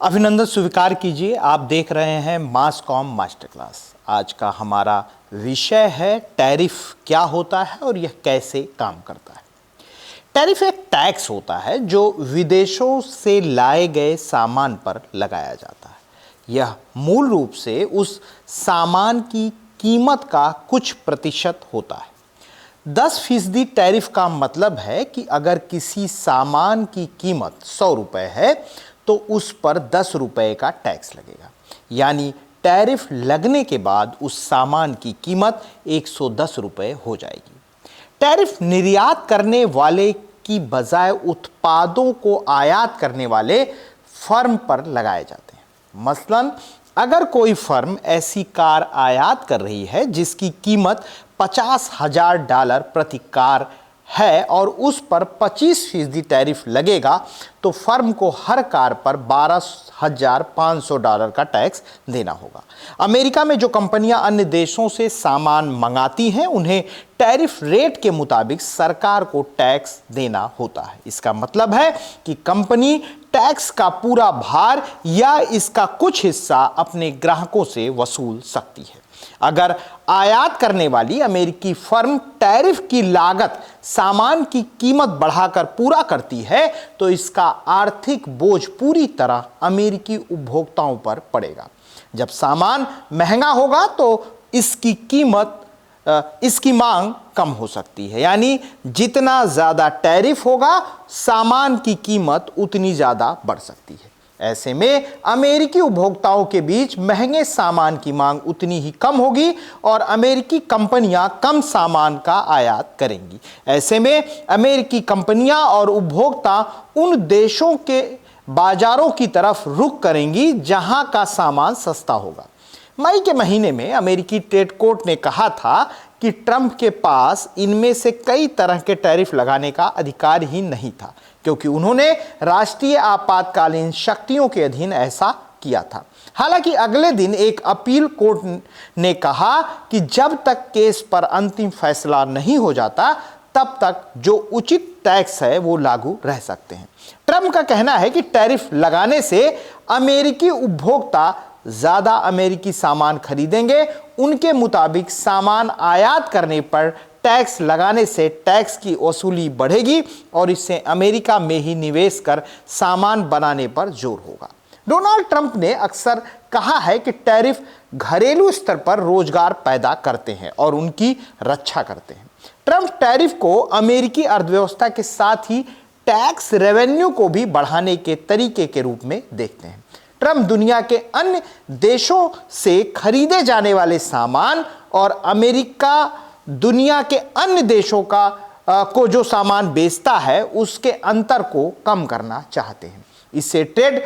अभिनंदन स्वीकार कीजिए। आप देख रहे हैं मास कॉम मास्टर क्लास। आज का हमारा विषय है टैरिफ क्या होता है और यह कैसे काम करता है। टैरिफ एक टैक्स होता है जो विदेशों से लाए गए सामान पर लगाया जाता है। यह मूल रूप से उस सामान की कीमत का कुछ प्रतिशत होता है। 10% टैरिफ का मतलब है कि अगर किसी सामान की कीमत 100 रुपये है तो उस पर 10 रुपये का टैक्स लगेगा, यानी टैरिफ लगने के बाद उस सामान की कीमत 110 रुपये हो जाएगी। टैरिफ निर्यात करने वाले की बजाय उत्पादों को आयात करने वाले फर्म पर लगाए जाते हैं। मसलन अगर कोई फर्म ऐसी कार आयात कर रही है जिसकी कीमत $50,000 प्रति कार है और उस पर 25% टैरिफ लगेगा तो फर्म को हर कार पर $12,500 का टैक्स देना होगा। अमेरिका में जो कंपनियां अन्य देशों से सामान मंगाती हैं उन्हें टैरिफ रेट के मुताबिक सरकार को टैक्स देना होता है। इसका मतलब है कि कंपनी टैक्स का पूरा भार या इसका कुछ हिस्सा अपने ग्राहकों से वसूल सकती है। अगर आयात करने वाली अमेरिकी फर्म टैरिफ की लागत सामान की कीमत बढ़ाकर पूरा करती है तो इसका आर्थिक बोझ पूरी तरह अमेरिकी उपभोक्ताओं पर पड़ेगा। जब सामान महंगा होगा तो इसकी मांग कम हो सकती है, यानी जितना ज़्यादा टैरिफ होगा सामान की कीमत उतनी ज़्यादा बढ़ सकती है। ऐसे में अमेरिकी उपभोक्ताओं के बीच महंगे सामान की मांग उतनी ही कम होगी और अमेरिकी कंपनियां कम सामान का आयात करेंगी। ऐसे में अमेरिकी कंपनियां और उपभोक्ता उन देशों के बाजारों की तरफ रुख करेंगी जहां का सामान सस्ता होगा। मई के महीने में अमेरिकी ट्रेड कोर्ट ने कहा था कि ट्रंप के पास इनमें से कई तरह के टैरिफ लगाने का अधिकार ही नहीं था, क्योंकि उन्होंने राष्ट्रीय आपातकालीन शक्तियों के अधीन ऐसा किया था। हालांकि अगले दिन एक अपील कोर्ट ने कहा कि जब तक केस पर अंतिम फैसला नहीं हो जाता तब तक जो उचित टैक्स है वो लागू रह सकते हैं। ट्रंप का कहना है कि टैरिफ लगाने से अमेरिकी उपभोक्ता ज़्यादा अमेरिकी सामान खरीदेंगे। उनके मुताबिक सामान आयात करने पर टैक्स लगाने से टैक्स की वसूली बढ़ेगी और इससे अमेरिका में ही निवेश कर सामान बनाने पर जोर होगा। डोनाल्ड ट्रंप ने अक्सर कहा है कि टैरिफ घरेलू स्तर पर रोजगार पैदा करते हैं और उनकी रक्षा करते हैं। ट्रंप टैरिफ को अमेरिकी अर्थव्यवस्था के साथ ही टैक्स रेवेन्यू को भी बढ़ाने के तरीके के रूप में देखते हैं। ट्रंप दुनिया के अन्य देशों से खरीदे जाने वाले सामान और अमेरिका दुनिया के अन्य देशों को जो सामान बेचता है उसके अंतर को कम करना चाहते हैं। इसे ट्रेड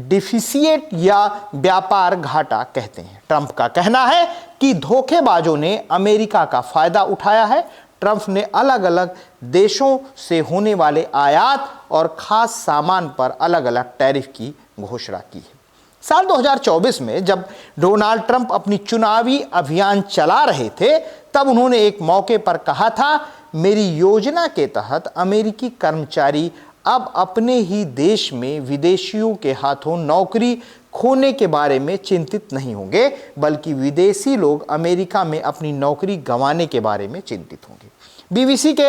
डिफिसिट या व्यापार घाटा कहते हैं। ट्रंप का कहना है कि धोखेबाजों ने अमेरिका का फायदा उठाया है। ट्रंप ने अलग अलग देशों से होने वाले आयात और खास सामान पर अलग अलग टैरिफ की घोषणा की है। साल 2024 में जब डोनाल्ड ट्रंप अपनी चुनावी अभियान चला रहे थे तब उन्होंने एक मौके पर कहा था, मेरी योजना के तहत अमेरिकी कर्मचारी अब अपने ही देश में विदेशियों के हाथों नौकरी खोने के बारे में चिंतित नहीं होंगे, बल्कि विदेशी लोग अमेरिका में अपनी नौकरी गंवाने के बारे में चिंतित होंगे। बीबीसी के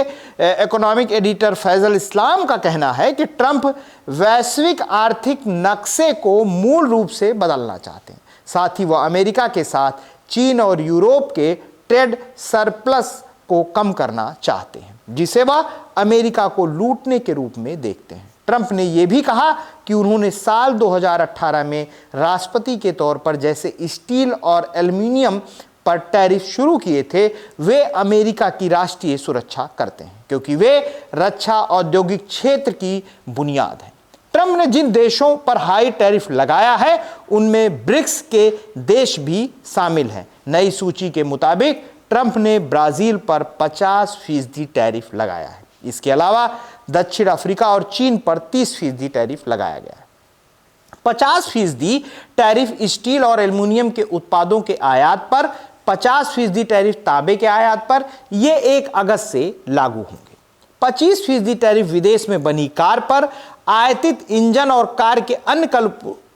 इकोनॉमिक एडिटर फैजल इस्लाम का कहना है कि ट्रंप वैश्विक आर्थिक नक्शे को मूल रूप से बदलना चाहते हैं। साथ ही वह अमेरिका के साथ चीन और यूरोप के ट्रेड सरप्लस को कम करना चाहते हैं, जिसे वह अमेरिका को लूटने के रूप में देखते हैं। ट्रंप ने यह भी कहा कि उन्होंने साल 2018 में राष्ट्रपति के तौर पर जैसे स्टील और एल्युमिनियम पर टैरिफ शुरू किए थे वे अमेरिका की राष्ट्रीय सुरक्षा करते हैं, क्योंकि वे रक्षा औद्योगिक क्षेत्र की बुनियाद है। ट्रंप ने जिन देशों पर हाई टैरिफ लगाया है उनमें ब्रिक्स के देश भी शामिल हैं। नई सूची के मुताबिक ट्रंप ने ब्राजील पर 50% टैरिफ लगाया है। इसके अलावा दक्षिण अफ्रीका और चीन पर 30% टैरिफ लगाया गया है। 50% टैरिफ स्टील और एल्युमिनियम के उत्पादों के आयात पर, 50% टैरिफ तांबे के आयात पर, ये 1 अगस्त से लागू होंगे। 25% टैरिफ विदेश में बनी कार पर, आयातित इंजन और कार के अन्य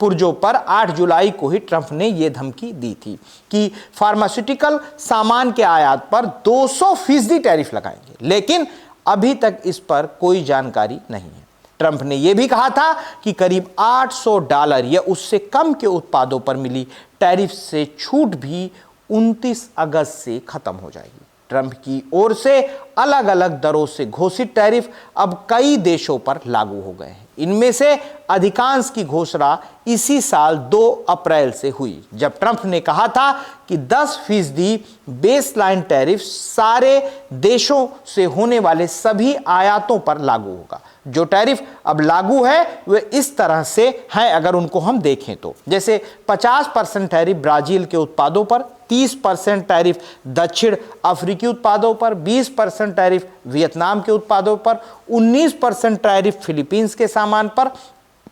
पुर्जों पर 8 जुलाई को ही ट्रंप ने यह धमकी दी थी कि फार्मास्यूटिकल सामान के आयात पर 200% टैरिफ लगाएंगे, लेकिन अभी तक इस पर कोई जानकारी नहीं है। ट्रंप ने यह भी कहा था कि करीब $800 या उससे कम के उत्पादों पर मिली टैरिफ से छूट भी 29 अगस्त से खत्म हो जाएगी। ट्रंप की ओर से अलग अलग दरों से घोषित टैरिफ अब कई देशों पर लागू हो गए हैं। इनमें से अधिकांश की घोषणा इसी साल 2 अप्रैल से हुई, जब ट्रंप ने कहा था कि 10% बेसलाइन टैरिफ सारे देशों से होने वाले सभी आयातों पर लागू होगा। जो टैरिफ अब लागू है वे इस तरह से हैं, अगर उनको हम देखें तो, जैसे 50% टैरिफ ब्राजील के उत्पादों पर, 30% टैरिफ दक्षिण अफ्रीकी उत्पादों पर, 20% टैरिफ वियतनाम के उत्पादों पर, 19% टैरिफ फिलीपींस के सामान पर,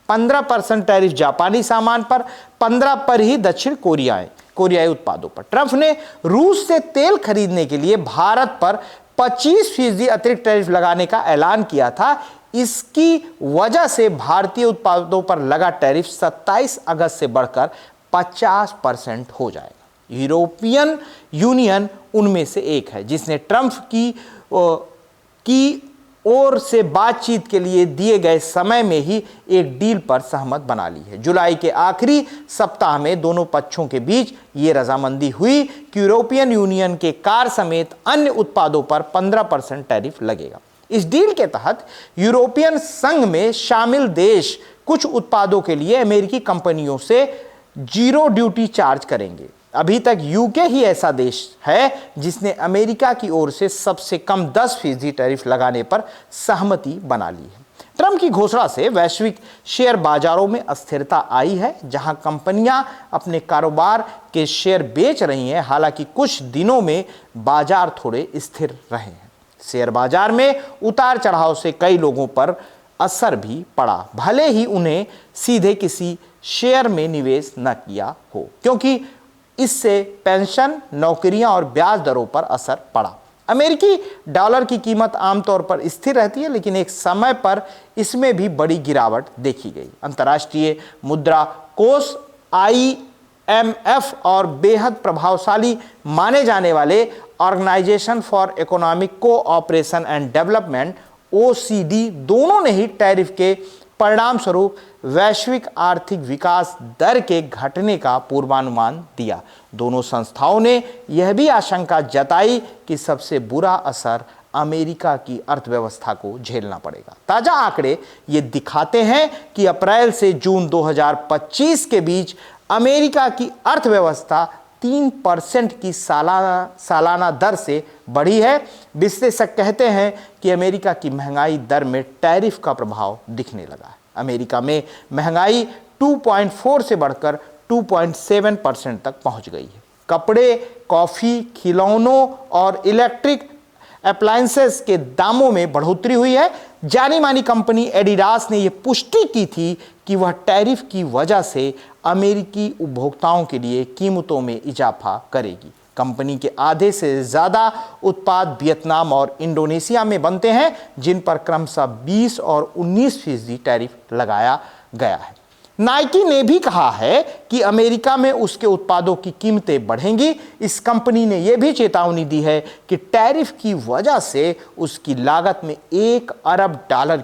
15% टैरिफ जापानी सामान पर, 15 पर ही दक्षिण कोरियाई उत्पादों पर। ट्रंप ने रूस से तेल खरीदने के लिए भारत पर 25% अतिरिक्त टैरिफ लगाने का ऐलान किया था। इसकी वजह से भारतीय उत्पादों पर लगा टैरिफ 27 अगस्त से बढ़कर 50% हो जाएगा। यूरोपियन यूनियन उनमें से एक है जिसने ट्रंप की ओर से बातचीत के लिए दिए गए समय में ही एक डील पर सहमत बना ली है। जुलाई के आखिरी सप्ताह में दोनों पक्षों के बीच ये रजामंदी हुई कि यूरोपियन यूनियन के कार समेत अन्य उत्पादों पर 15% टैरिफ लगेगा। इस डील के तहत यूरोपियन संघ में शामिल देश कुछ उत्पादों के लिए अमेरिकी कंपनियों से 0 ड्यूटी चार्ज करेंगे। अभी तक यूके ही ऐसा देश है जिसने अमेरिका की ओर से सबसे कम 10% टैरिफ लगाने पर सहमति बना ली है। ट्रंप की घोषणा से वैश्विक शेयर बाजारों में अस्थिरता आई है, जहां कंपनियां अपने कारोबार के शेयर बेच रही हैं। हालांकि कुछ दिनों में बाजार थोड़े स्थिर रहे हैं। शेयर बाजार में उतार चढ़ाव से कई लोगों पर असर भी पड़ा, भले ही उन्हें सीधे किसी शेयर में निवेश न किया हो, क्योंकि इससे पेंशन, नौकरियां और ब्याज दरों पर असर पड़ा। अमेरिकी डॉलर की कीमत आमतौर पर स्थिर रहती है, लेकिन एक समय पर इसमें भी बड़ी गिरावट देखी गई। अंतर्राष्ट्रीय मुद्रा कोष IMF और बेहद प्रभावशाली माने जाने वाले organisation for economic cooperation and development OECD दोनों ने ही टैरिफ के परिणाम स्वरूप वैश्विक आर्थिक विकास दर के घटने का पूर्वानुमान दिया। दोनों संस्थाओं ने यह भी आशंका जताई कि सबसे बुरा असर अमेरिका की अर्थव्यवस्था को झेलना पड़ेगा। ताजा आंकड़े ये दिखाते हैं कि अप्रैल से जून 2025 के बीच अमेरिका की अर्थव्यवस्था 3% की सालाना दर से बढ़ी है। विश्लेषक कहते हैं कि अमेरिका की महंगाई दर में टैरिफ का प्रभाव दिखने लगा है। अमेरिका में महंगाई 2.4 से बढ़कर 2.7% तक पहुंच गई है। कपड़े, कॉफी, खिलौनों और इलेक्ट्रिक अप्लायंसेस के दामों में बढ़ोतरी हुई है। जानी मानी कंपनी एडिडास ने यह पुष्टि की थी कि वह टैरिफ की वजह से अमेरिकी उपभोक्ताओं के लिए कीमतों में इजाफा करेगी। कंपनी के आधे से ज़्यादा उत्पाद वियतनाम और इंडोनेशिया में बनते हैं, जिन पर क्रमशः 20 और 19% टैरिफ लगाया गया है। नाइकी ने भी कहा है कि अमेरिका में उसके उत्पादों की कीमतें बढ़ेंगी। इस कंपनी ने यह भी चेतावनी दी है कि टैरिफ की वजह से उसकी लागत में $1 अरब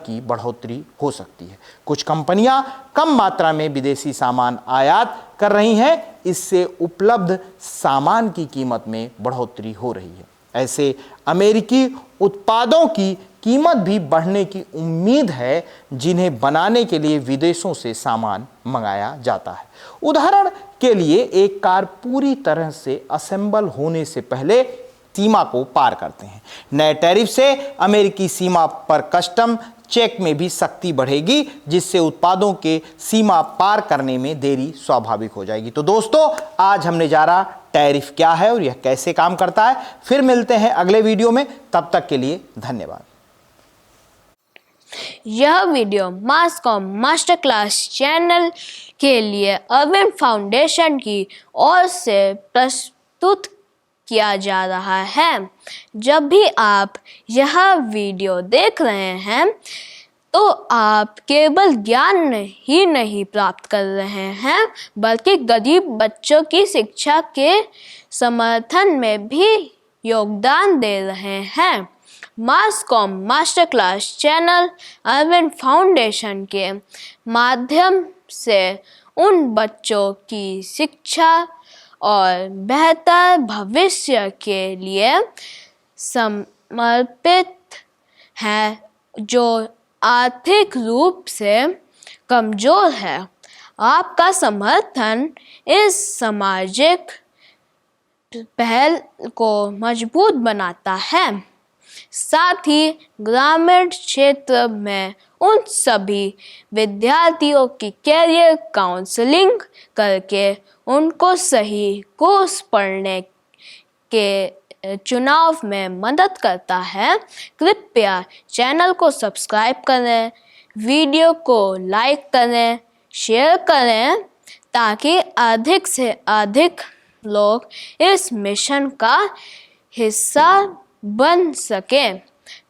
की बढ़ोतरी हो सकती है। कुछ कंपनियां कम मात्रा में विदेशी सामान आयात कर रही हैं, इससे उपलब्ध सामान की कीमत में बढ़ोतरी हो रही है। ऐसे अमेरिकी उत्पादों की कीमत भी बढ़ने की उम्मीद है, जिन्हें बनाने के लिए विदेशों से सामान मंगाया जाता है। उदाहरण के लिए एक कार पूरी तरह से असेंबल होने से पहले सीमा को पार करते हैं। नए टैरिफ से अमेरिकी सीमा पर कस्टम चेक में भी सख्ती बढ़ेगी, जिससे उत्पादों के सीमा पार करने में देरी स्वाभाविक हो जाएगी। तो दोस्तों, आज हमने जाना टैरिफ क्या है और यह कैसे काम करता है। फिर मिलते हैं अगले वीडियो में, तब तक के लिए धन्यवाद। यह वीडियो मास कॉम मास्टर क्लास चैनल के लिए अरविंद फाउंडेशन की ओर से प्रस्तुत किया जा रहा है। जब भी आप यह वीडियो देख रहे हैं तो आप केवल ज्ञान ही नहीं प्राप्त कर रहे हैं बल्कि गरीब बच्चों की शिक्षा के समर्थन में भी योगदान दे रहे हैं। Mass com master class channel Arvind foundation के माध्यम से उन बच्चों की शिक्षा और बेहतर भविष्य के लिए समर्पित है जो आर्थिक रूप से कमजोर है। आपका समर्थन इस सामाजिक पहल को मजबूत बनाता है। साथ ही ग्रामीण क्षेत्र में उन सभी विद्यार्थियों की कैरियर काउंसलिंग करके उनको सही कोर्स पढ़ने के चुनाव में मदद करता है। कृपया चैनल को सब्सक्राइब करें, वीडियो को लाइक करें, शेयर करें ताकि अधिक से अधिक लोग इस मिशन का हिस्सा बन सकें।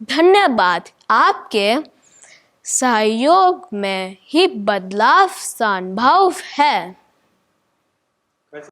धन्यवाद। आपके सहयोग में ही बदलाव संभव है।